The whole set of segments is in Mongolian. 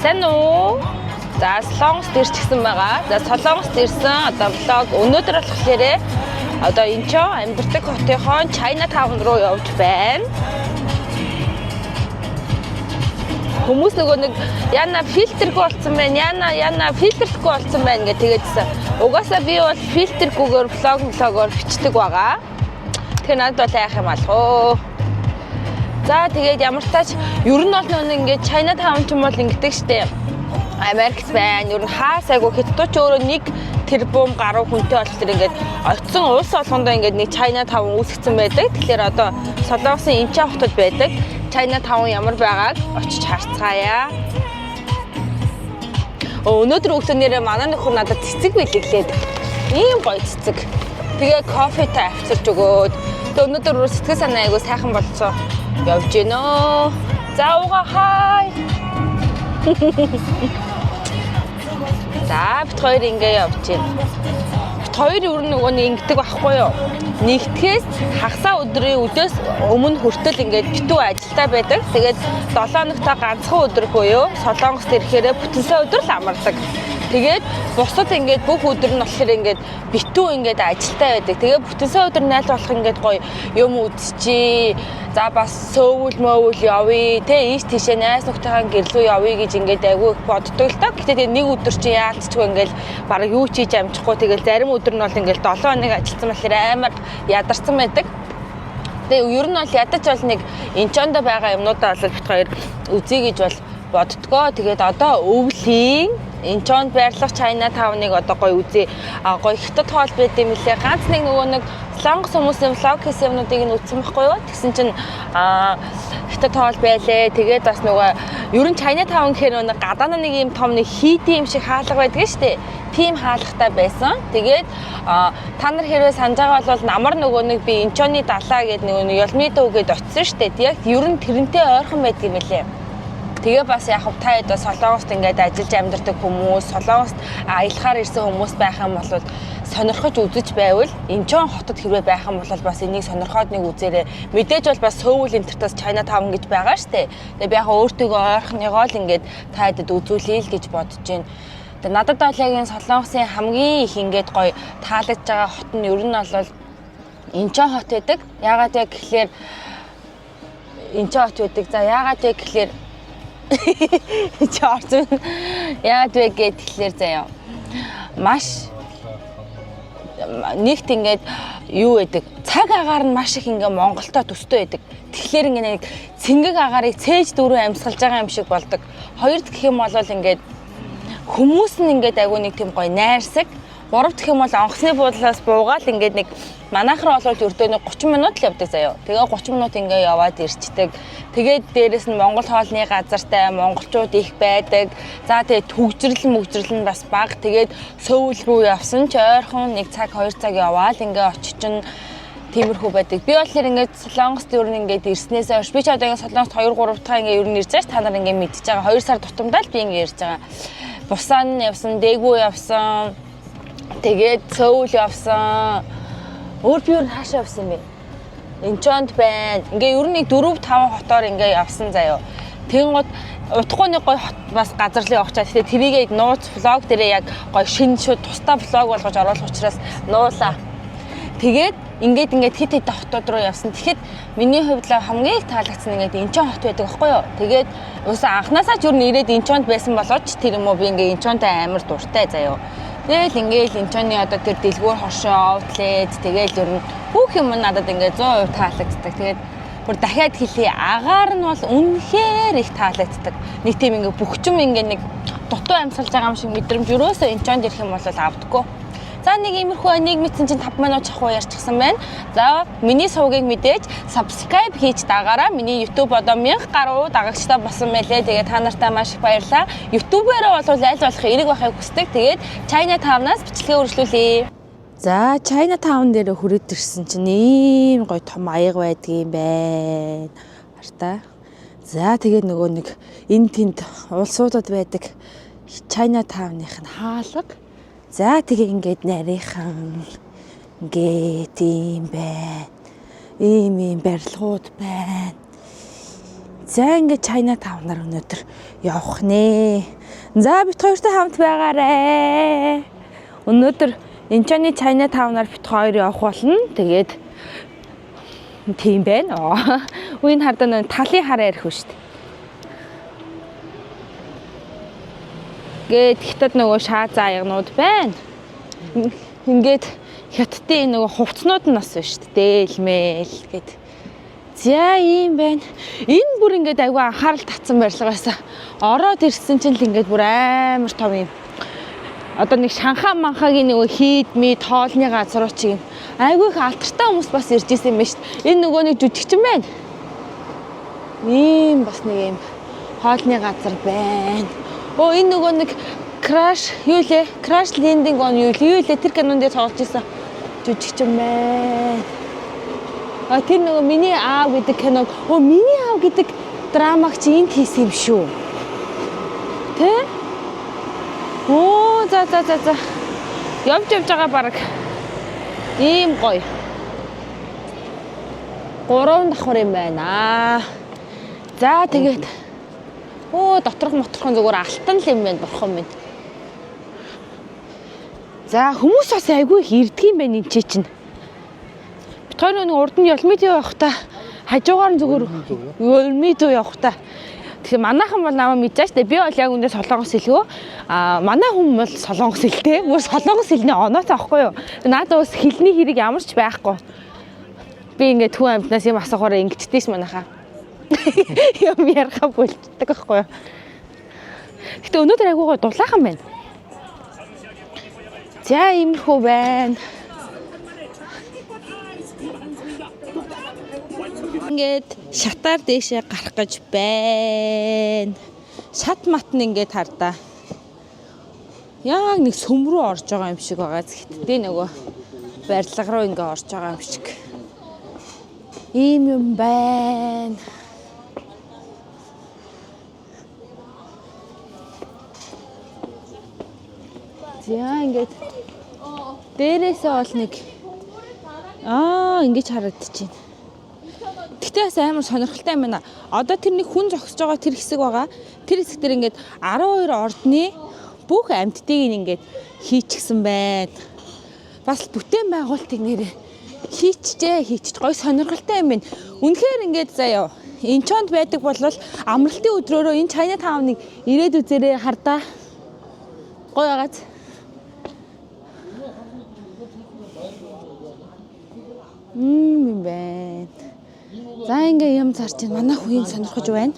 Сайн уу? За Солонгост ирчихсэн байгаа. За Солонгост ирсэн одоо влог өнөөдөр болохоор одоо энэ ч амьдардаг хотынхон Chinatown руу явж байна. Хүмүүс нөгөө нэг яна фильтргүй болсон байна. Яна фильтрлэхгүй болсон байна гэж тэгээдсэн. Угаасаа би бол фильтргүйгээр влогоор бичдэг байгаа. Тэгэхээр надад бол яах юм алхоо. За тэгээд ямар ч тач ер нь бол нөгөө ингээд Chinatown ч юм бол ингэдэг штеп. Америкт байна. Ер нь хаасайгүй хятадч өөрөө 1 тэрбум гаруй хүнтэй болохоор ингээд очисон улс олгондоо ингээд нэг Chinatown үүсгэсэн байдаг. Тэгэхээр одоо Солонгосын Инчи хотод байдаг Chinatown ямар байгааг очиж харцгаая. Өнөөдөр өглөөнээрээ манай нөхөр надад цэцэг бэлэглээд ийм гоё цэцэг. Тэгээ кофетай авчирч өгөөд. Тэгээ өнөөдөр сэтгэл санаа айгу сайхан болцсон. Явж гинөө. За уга хай. За бит хоёр ингээ явж байна. Бит хоёр ер нь нөгөө ингэдэг байхгүй юу? Нэгтгэхээс хагасаа өдрөөс өмнө хүртэл ингээд битүү ажилдаа байдаг. Тэгээд 7 хоногтой ганцхан өдөр буюу Солонгост ирэхээр бүтэн сая өдөр л амардаг. Тэгээд бусад ингээд бүх өдөр нь болохоор ингээд битүү ингээд ажилдаа байдаг. Тэгээд бүтэн сая өдөр найл болох ингээд гоё юм үзчихье. За бас сөөвөл мөвөл явъя. Тэ ийш тийшээ найз нөхдийнхээ гэрлүү явъя гэж ингээд айгүй боддог л та. Гэтэ нэг өдөр чи яалтчгүй ингээд баг юу ч хийж амжихгүй. Тэгээд зарим өдөр нь бол ингээд 7 хоног ажилдсан болохоор амар ядарсан байдаг. Тэгээ ер нь бол ядаж бол нэг Инчондо байгаа юмнуудаа бол бит хоёр үзье гэж бол боддгоо. Тэгээд одоо өвлийн Инчонд байрлах Chinatown-ыг одоо гоё үзье. Гоё хятад хоол байд юм лээ. Ганц нэг нөгөө нэг Солонгос хүмүүсийн влог хийсэн юмнуудыг нь үзсэн байхгүй юу? Тэгсэн чинь хятад хоол байлээ. Тэгээд бас нөгөө ер нь Chinatown гэхээр нэг гадаана нэг юм том нэг хийдийн юм шиг хаалга байдаг шүү дээ. Тим хаалгатай байсан. Тэгээд та нар хэрвээ санаж байгаа бол намар нөгөө нэг би Инчоны далаа гэдэг нэг ёлмны дүүгээд очсон шүү дээ. Яг ер нь тэрнтэй ойрхон байдаг юм лээ. Тэгээ бас яг та хэд Солонгост ингээд ажиллаж амьдардаг хүмүүс, Солонгост аялахаар ирсэн хүмүүс байх юм бол сонирхож үзэж байвал Инчон хотод хэрвээ байх юм бол бас энийг сонирхоод нэг үзээрэй. Мэдээж бол бас Сөүл интертас Chinatown гэж байгаа штэ. Тэгээ би яг өөртөө ойрхоныгоо л ингээд та хэдэд үзүүлэе л гэж бодож байна. Тэгээ надад бол яг энэ Солонгосын хамгийн их ингээд гоё таалагдж байгаа хот нь ер нь бол Инчон хот байдаг. Яагаад вэ гэхээр Инчон хот байдаг. За яагаад вэ гэхээр Чарч. Яагаад вэ гэхээр заяа. Маш нэгт ингээд юу байдаг. Цаг агаар нь маш их ингээ Монголтой төстэй байдаг. Тэгэхээр ингээ нэг цэнгэг агаарыг цээж дөрөв амьсгалж байгаа юм шиг болдог. Хоёрд гэх юм бол ингээд хүмүүс нь ингээд айгүй нэг тийм гоё найрсаг. Гуравт гэх юм бол онгоцны буудлаас буугаал ингээд нэг манайхар бол ердөө нэг 30 минут л явдаг заяа. Тэгээ 30 минут ингээ яваад ирчдэг. Тэгээд дээрэс нь Монгол хоолны газартай монголчууд их байдаг. За тэгээ төгжрөл нь бас бага. Тэгээд Сөүл рүү явсан ч ойрхон 1 цаг 2 цаг яваал ингээ очичин тиймэрхүү байдаг. Би бол ингээд Солонгост ер нь ингээд ирснээс хойш би ч одоо ингээд Солонгост 2 3 дахь ингээ ер нь ирж байгаа ш. Та нар ингээ мэдчихэж байгаа. 2 сар тутамдаа л би ингээ ирж байгаа. Бусан явсан, Дэгүү явсан. Тэгээд Сөүл явсан. Өөр би юу хаашаа явсан бэ? Инчонд байна. Ингээ ер нь 4 5 хотоор ингээ явсан заяо. Тэнгод утгагүй нэг гой хот бас газарлын явах чаа. Тэгээ тэрийгээ нууц влог дээрээ яг гой шинэ шууд тусдаа влог болгож оруулах учраас нуулаа. Тэгээд ингээд хит хит хотууд руу явсан. Тэгэхэд миний хувьд л хамгийн их таалагдсан ингээд Инчон хот байдаг байхгүй юу? Тэгээд уусаа анханасаа ч ер нь ирээд Инчонд байсан болооч тэр юм уу би ингээд Инчонтай амар дуртай заяо. Тэгэл ингээл Инчоны одоо тэр дэлгүүр хошоо outlет тэгэл ер нь бүх юм надад ингээд 100% таалагддаг. Тэгээд бүр дахиад хэлье агаар нь бол үнэхээр их таалагддаг. Нэг тийм ингээд бөхчм ингээд нэг дутуу амьсгалж байгаа юм шиг мэдрэмж өрөөсөө Инчонд ирэх юм бол авдаггүй. За нэг иймэрхүү нэг мэдсэн чинь 5 минут чахуу ярьчихсан байна. За миний сувгийг мэдээж subscribe хийж дагаараа. Миний YouTube одоо 1000 гаруй дагагчтай болсон байлээ. Тэгээд та нартай маш их баярлалаа. YouTube-аараа бол аль болох эерэг байхыг хүсдэг. Тэгээд Chinatown-аас бичлэгээ үргэлжлүүлье. За Chinatown дээр хүрээд ирсэн чинь ийм гоё том аяга байдгийм байна. Барта. За тэгээд нөгөө нэг энэ тэнд улсуудад байдаг Chinatown-ийн хаалга. За тэгээ ингээд нарийнхан ингээд юм байна. Ийм барилгууд байна. За ингээд Chinatown-аар өнөөдөр явах нэ. За бит хоёртой хамт байгаарэ. Өнөөдөр Инчоны Chinatown-аар бит хоёр явах болно. Тэгээд тийм байна. Үеийн хардаа талын хараа ярих шүү дээ. Гээд хятад нөгөө шаа зааягнууд байна. Ингээд хятадын нөгөө хувцснууд нь бас байна шүү дээ. Дэлмэл гээд. За ийм байна. Энэ бүр ингээд айгүй анхаарал татсан барилга байсан. Ороод ирсэн чинь л ингээд бүр амар том юм. Одоо нэг Шанхай манхагийн нөгөө хийдми тоолны газар ч юм. Айгүй их алтартай хүмүүс бас ирж исэн юм байна шүү дээ. Энэ нөгөө нэг жүжигчин байна. Ийм бас нэг юм хоолны газар байна. Оо энэ нөгөө нэг Crash юу лээ? Crash Landing on юу лээ? Тэр кинонд тоглож исэн жүжигчин байна. А тэр нөгөө миний аав гэдэг киног миний аав гэдэг драмаг чи энд хийсэн юм шүү. Тэ? Оо за. Явж байгаа баг. Ийм гоё. 3 давхар юм байна. За тэгээд доторх моторхон зүгээр алтан л юм байна бурхан минь. За хүмүүс бас айгүй их ирдэг юм байна энэ чинь. Тэр нэг урд нь Ялмидөө явах та хажуугаар нь зүгээр Ялмидөө явах та. Тэгэхээр манайхан бол намаа мэдээж тэ би бол яг үндэ солонгос хэлгөө. Манай хүн бол солонгос хэлтэй. Мөр солонгос хэлний оноотой аахгүй юу? Надад бас хэлний хэрэг ямар ч байхгүй. Би ингээд хүн амьтнаас юм асуухаараа ингэдэж манайхаа. Юм ярихаа болчихдаг аахгүй юу? Гэтэ өнөөдөр айгүй гоо дулаахан байна. За иймэрхүү байна. Ингээд шатаар дээшээ гарах гэж байна. Шат мат нь ингээд хардаа. Яг нэг сүм рүү орж байгаа юм шиг байгаа. Гэтэ нөгөө барилга руу ингээд орж байгаа юм шиг. Ийм юм байна. За ингээд дээрээсээ бол нэг ингэж харагдчихээн. Тэгтээ бас амар сонирхолтой юм байна. Одоо тэр нэг хүн зогсож байгаа тэр хэсэг байгаа. Тэр хэсэг дээр ингээд 12 ордны бүх амьтдыг ингээд хийчихсэн байна. Бас бүтээн байгуулалтыг нэрээ хийчих гой сонирхолтой юм байна. Үнэхээр ингээд заяа. Инчонд байдаг бол амралтын өдрөөрөө энэ Chinatown-ыг ирээд үзээрэй хардаа. Гой байгааз. Юм байна. За ингээ юм зарч байна. Манай хүн сонирхож байна.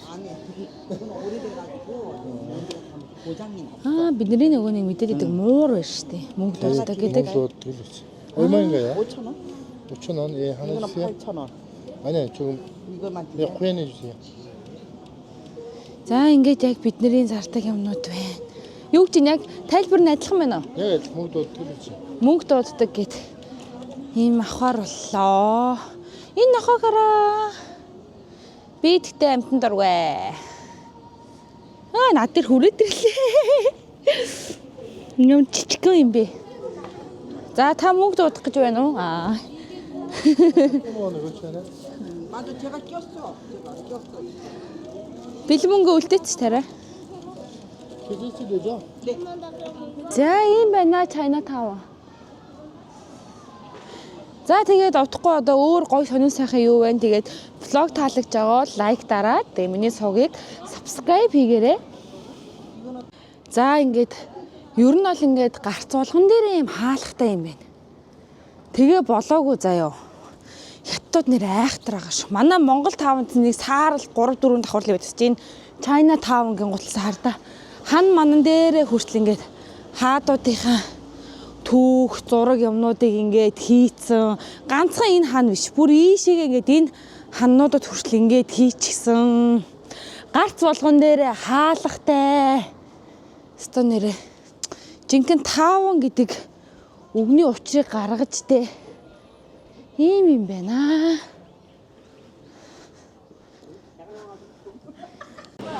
Бидний нөгөө нэг мэдээлэл муур байна шүү дээ. Мөнгө дууддаг гэдэг. 얼마인가요? 5,000원. 5,000원. 예, 하나 주세요. 8,000원. 아니요, 조금 네, 구현해 주세요. За ингээд яг бидний зардаг юмнууд байна. Юу ч яг тайлбар нь адилхан байна уу? 예, мөнгө дууддаг л чи. Мөнгө дууддаг гэд ийм ахаар боллоо. Энэ нохоогаараа би тэгтээ амтан дургүй. Над дээр хүрээд ирлээ. Юм чичгэн юм бэ. За та мөнгө дуудах гэж байна уу? 맞아, 제가 꼈어. Бэлбөнгө үлдээч тарай. 계좌 되죠? 네. За ийм байна Chinatown. За тэгээд авахгүй одоо өөр гоё сонин сайхан юу байна. Тэгээд влог таалагдж байгаа бол лайк дараад тэгээд миний сувгийг subscribe хийгээрэй. За ингээд ер нь бол ингээд гарц болгон дээр юм хаалгатай юм байна. Тэгээ болоогүй заяа. Хятад нэр айхтар байгаа ш. Манай Монгол таавнд нэг саарл 3-4 давхар л байдаг чинь Chinatown гин гуталсан хардаа. Хан манан дээрээ хүртэл ингээд хаадуудынхаа түүх зураг юмнуудыг ингээд хийцэн. Ганцхан энэ хан биш. Бүр ийшээгээ ингээд энэ ханнуудад хүртэл ингээд хийчихсэн. Гарц болгон дээрээ хаалгатай. Өстө нэрээ жинхэнэ тааван гэдэг үгний учрыг гаргаж дээ. Ийм юм байна.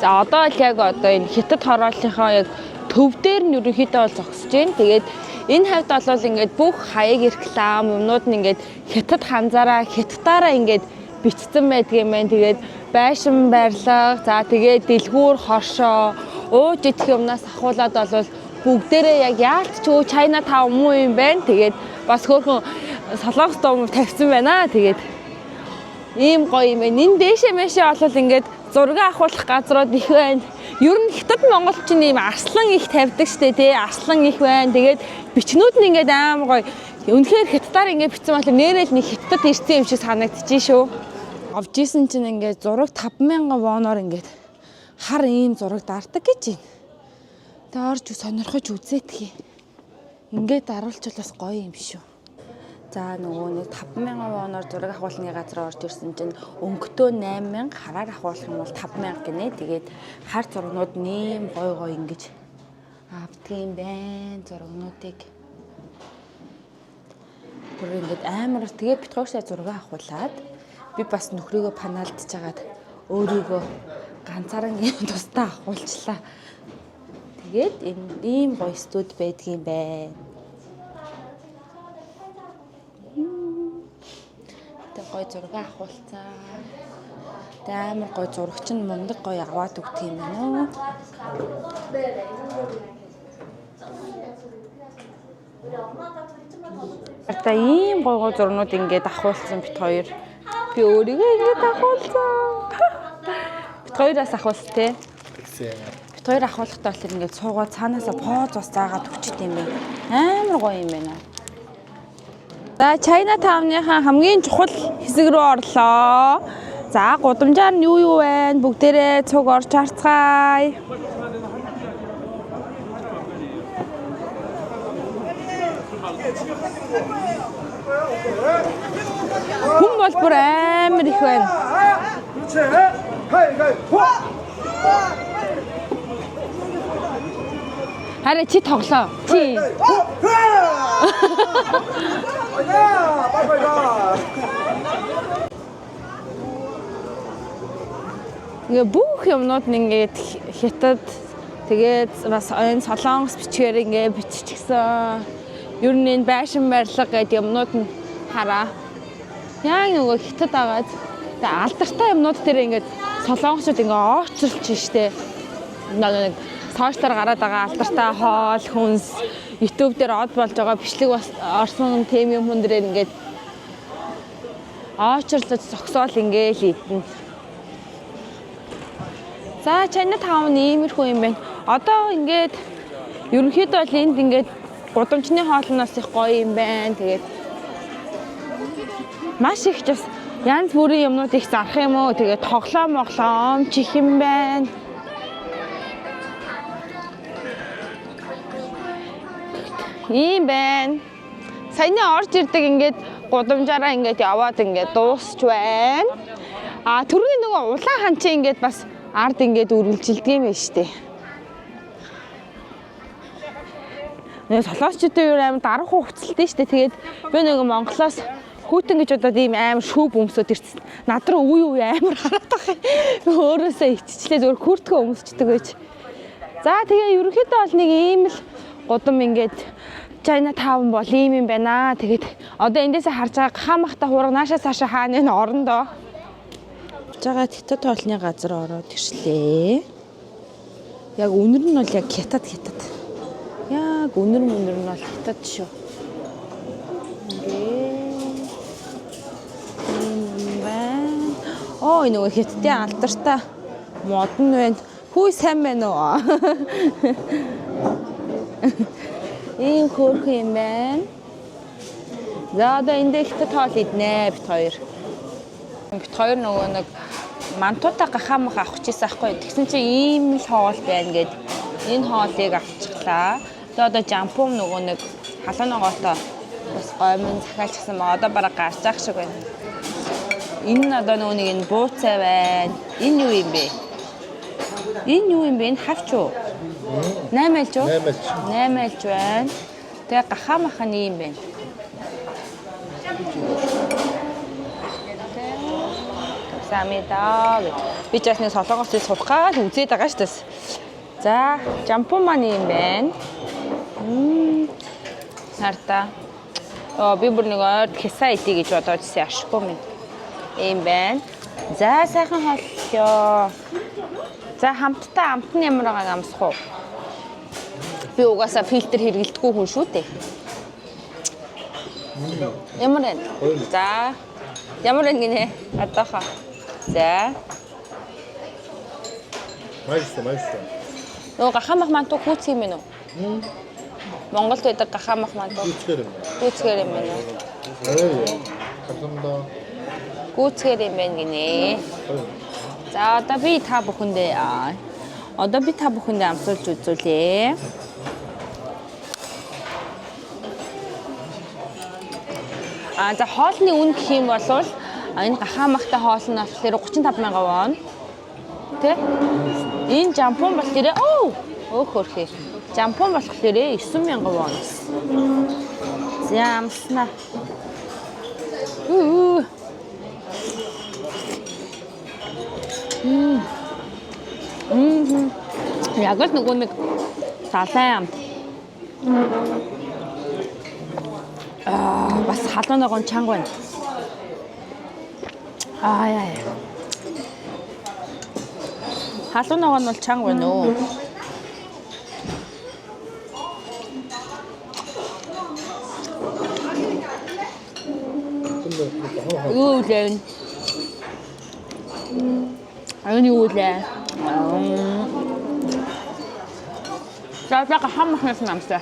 За одоо л яг одоо энэ хятад хорооллынхоо яг төв дээр нь ерөнхийдөө бол зогсож байна. Тэгээд энэ хавьд бол ингээд бүх хаяг реклам юмнууд нь ингээд хятад ханзаараа хятадаараа ингээд бичсэн байдаг юм байна. Тэгээд байшин барилга, за тэгээд дэлгүүр хошоо, ууж идэх юмнаас ахуулаад болвол бүгдээрээ яг яалт ч өө China Town муу юм байна. Тэгээд бас хөөрхөн солонгос дом тавьсан байна. Тэгээд ийм гоё юм байна. Энэ дээшээ мэшээ болвол ингээд зураг авахулах газрууд их байна. Ер нь хятад монголчин ийм арслан их тавьдаг штэ тий. Арслан их байна. Тэгээд бичнүүд нь ингээд амар гоё. Үнэхээр хятадаар ингээд бичсэн болохоор нэрэл нэг хятад ирсэн юм шиг санагдчихжээ шүү. Авж исэн чинь ингээд зураг 5,000 воноор ингээд хар ийм зураг дардаг гэж байна. Тэ орж сонирхож үзээдхий. Ингээд даруулчвал бас гоё юм шүү. За нөгөө нэг 5,000 воноор зураг авахлын газар орж ирсэн чинь өнгөтөө 8,000, хараар авахлах юм бол 5,000 гинэ. Тэгээд хар зургнууд нэм гоё ингэж авдгийн байна зургнуудыг. Бүр ингээд амар тэгээд бит хоёр сая зураг авахулаад би бас нөхрийгөө паналдж жагаад өөрийгөө ганцаараа тусдаа авахулчлаа. Тэгээд энэ ийм гоё студ байдгийн байна. Тэг гоё зураг авахулцаа. Тэг амар гоё зурагч нь мундаг гоё аваад өгдөг юм байна. Та ийм гоё зурнууд ингээд авахулсан бит хоёр. Би өөрийгөө ингээд авахулсан. Бит хоёроос авахулс те. Бит хоёр авахулахтаа бол ингээд суугаад цаанаасаа поз бас заагаад өчт юм байна. Амар гоё юм байна. За China Town-ийн хамгийн чухал хэсэг рүү орлоо. За гудамжаар нь юу байна? Бүгдээрээ цуг орж харцгаая. Хүн бол бүр амар их байна. Харин чи тоглоо. Чи. Ингээ бүх юмнууд нь ингээд хятад тэгээд бас энэ солонгос бичгээр ингээ биччихсэн. Ер нь энэ байшин барилга гэдэг юмнууд нь хараа. Яг нөгөө хятад агаад тэгээд алдартай юмнууд дээр ингээд солонгосууд ингээ очрлж штэ. Нэг сошиалаар гараад байгаа алдартай хоол, хүнс, YouTube дээр од болж байгаа бичлэг бас орсон тем юм хүн дээр ингээд очрлож зогсоол ингээл идэн. За China Town иймэрхүү юм байна. Одоо ингээд ерөнхийдөө бол энд ингээд гудамжны хоолноос их гоё юм байна. Тэгээд маш их бас янз бүрийн юмнууд их зарах юм уу. Тэгээд тоглоом чих юм байна. Ийм байна. Саяны орж ирдэг ингээд гудамжаараа ингээд яваад ингээд дуусч байна. А түрүүний нөгөө улаан ханчин ингээд бас ард ингээд үргэлжилдэг юм байна штэ. Нэг солонгосчуудын юу амар дарах хугацалтай штэ. Тэгээд би нөгөө Монголоос хүүтэн гэж удаад ийм амар шүүб өмсөд ирсэн. Над руу үе амар хараад байгаа юм. Өөрөөсөө иччлээ зөвөр хүртгэн өмсчдэг байж. За тэгээ ерөнхийдөө бол нэг ийм л гудам ингээд China Town бол ийм юм байна. Тэгээд одоо эндээсээ харж байгаа гахамахта хураг наашаа цаашаа хаана н орондоо. Жагаа хятад тоолны газар ороод иршлээ. Яг үнэр нь бол яг хятад. Яг үнэр нь бол хятад шүү. Оо нөгөө хятадын алдартай модон байна. Хүү сайн байна уу? Ийм хөөрхөн юм байна. За одоо эндээ хятад тоол иднэ бит хоёр. Бит хоёр нөгөө нэг мантуудаа гахамах авах гэсэн аахгүй. Тэгсэн чинь ийм л хоол байна гэд энэ хоолыг авчихлаа. Тэгээ одоо жампум нөгөө нэг халууныгоотоо бас гомн захиалчихсан ба одоо бараг гарч ах шиг байна. Энэ нь одоо нөгөө нэг энэ бууцаа байна. Энэ юу юм бэ? Энэ хавч уу? 8 айлч уу? 8 айлч байна. Тэгээ гахамах нь юм байна. Самидаа гэж. Би ч бас нэг солонгос руу сурахаар үзээд байгаа шүү дээ. За, жампун маань юм байна. Харта. Би бүр нэг ойр хисаа идэ гэж бодож ирсэн ашиггүй минь. Ийм байна. За сайхан холлоо. За хамттай амт нь ямар байгааг амсах уу? Би угаасаа фильтр хэрэглэдэггүй хүн шүү дээ. Ямар байна? За. Ямар байна гинэ? Адааха. За. 맛있어. Нөгөө гахамах манту хүүц юм уу? Монголд байдаг гахамах манту. 찌개를. Гүүцгэр юм байна уу? 네. 감사합니다. Гүүцгэр юм байна гинэ. За одоо би та бүхэндээ амсуулж үзүүлье. За хоолны үн гэх юм бол энэ гахамахтай хоол нь болохоор 35,000 вон. Тэ? Энэ жампон болохоор хөөрхий. Жампон болохоор 9,000 вон. За амснаа. Яг л нөгөө нэг салаан. Бас халуунагон чанга байна. Яа. Халуунагон бол чанга байна уу? Юу лээ? Юу лээ? За хамахнаас намсаа.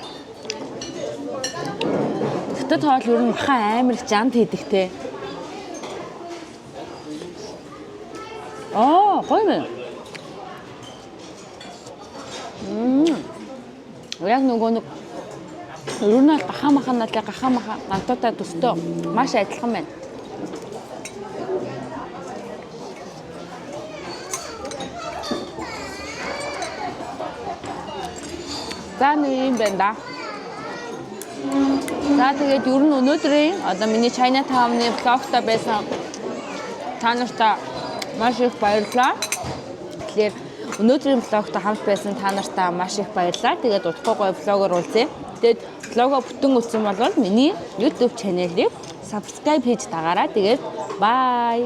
Хөтөд хоол ер нь махан амар их жант хийдэг те. Гоё юм. Яг нөгөө нэг ер нь гахамаха мантуудаа төстөө маш адилхан байна. За нэг юм байна да. За тэгээд ер нь өнөөдрийн одоо миний Chinatown-ы блогтой байсан та нартай маш их баярлалаа. Тэгэхээр өнөөдрийн блогтой хамт байсан та нартай маш их баярлалаа. Тэгээд удахгүй гоё блогоор уулзъя. Тэгээд блогоо бүтэн үзсэн бол миний YouTube channel-ийг subscribe хийж дагаарай. Тэгээд bye.